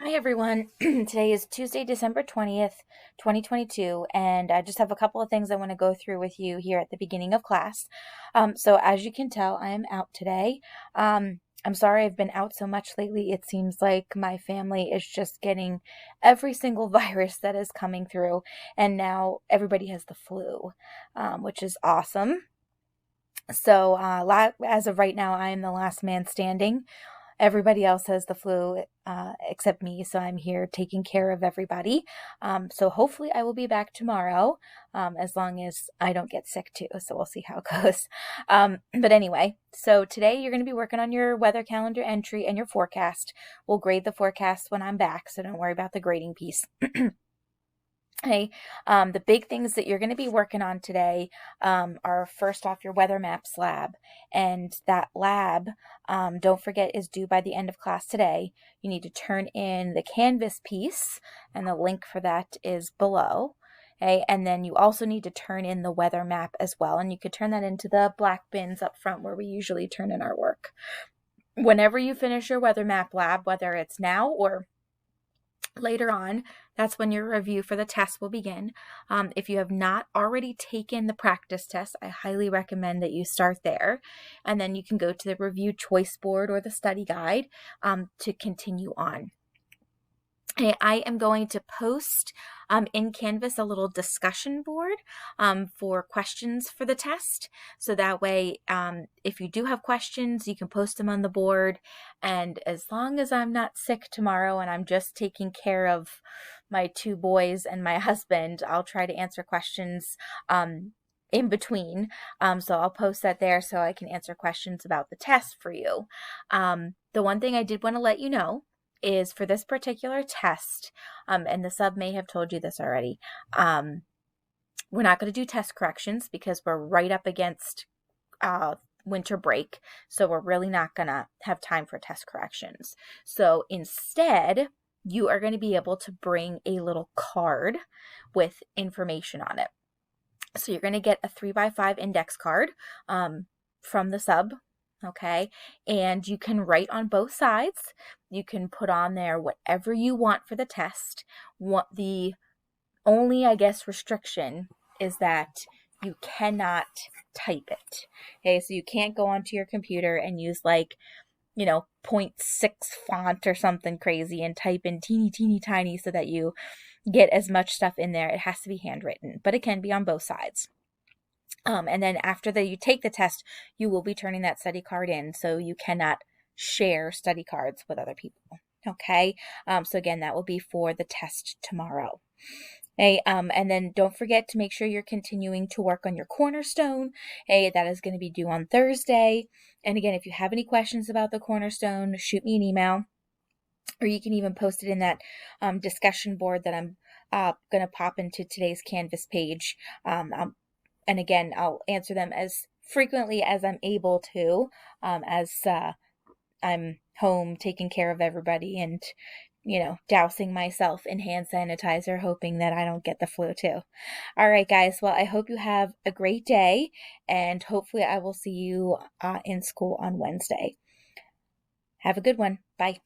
Hi everyone. Today is Tuesday, December 20th, 2022, and I just have a couple of things I want to go through with you here at the beginning of class. So as you can tell, I am out today. I'm sorry I've been out so much lately. It seems like my family is just getting every single virus that is coming through, and now everybody has the flu, which is awesome. So as of right now, I am the last man standing. Everybody else has the flu except me, so I'm here taking care of everybody. So hopefully I will be back tomorrow, as long as I don't get sick too. So we'll see how it goes. But anyway, so today you're going to be working on your weather calendar entry and your forecast. We'll grade the forecast when I'm back, so don't worry about the grading piece. Hey, the big things that you're going to be working on today are first off your weather maps lab. And that lab, don't forget, is due by the end of class today. You need to turn in the Canvas piece, and the link for that is below. Okay, and then you also need to turn in the weather map as well. And you could turn that into the black bins up front where we usually turn in our work. Whenever you finish your weather map lab, whether it's now or later on, that's when your review for the test will begin. If you have not already taken the practice test, I highly recommend that you start there. And then you can go to the review choice board or the study guide to continue on. I am going to post in Canvas a little discussion board for questions for the test. So that way, if you do have questions, you can post them on the board. And as long as I'm not sick tomorrow and I'm just taking care of my two boys and my husband, I'll try to answer questions in between. So I'll post that there so I can answer questions about the test for you. The one thing I did want to let you know is for this particular test, and the sub may have told you this already, we're not going to do test corrections because we're right up against winter break, so we're really not going to have time for test corrections. So instead, you are going to be able to bring a little card with information on it. So you're going to get a 3x5 index card from the sub. Okay, and you can write on both sides. You can put on there whatever you want for the test. What the only, I guess, restriction is that you cannot type it. Okay, so you can't go onto your computer and use like, you know, 0.6 font or something crazy and type in teeny tiny so that you get as much stuff in there. It has to be handwritten, but it can be on both sides. And then after you take the test, you will be turning that study card in, so you cannot share study cards with other people. Okay, so again, that will be for the test tomorrow. Okay, and then don't forget to make sure you're continuing to work on your cornerstone. Hey, that is going to be due on Thursday. And again, if you have any questions about the cornerstone, shoot me an email, or you can even post it in that discussion board that I'm going to pop into today's Canvas page. And again, I'll answer them as frequently as I'm able to, as I'm home taking care of everybody and, dousing myself in hand sanitizer, hoping that I don't get the flu too. All right, guys. Well, I hope you have a great day, and hopefully I will see you in school on Wednesday. Have a good one. Bye.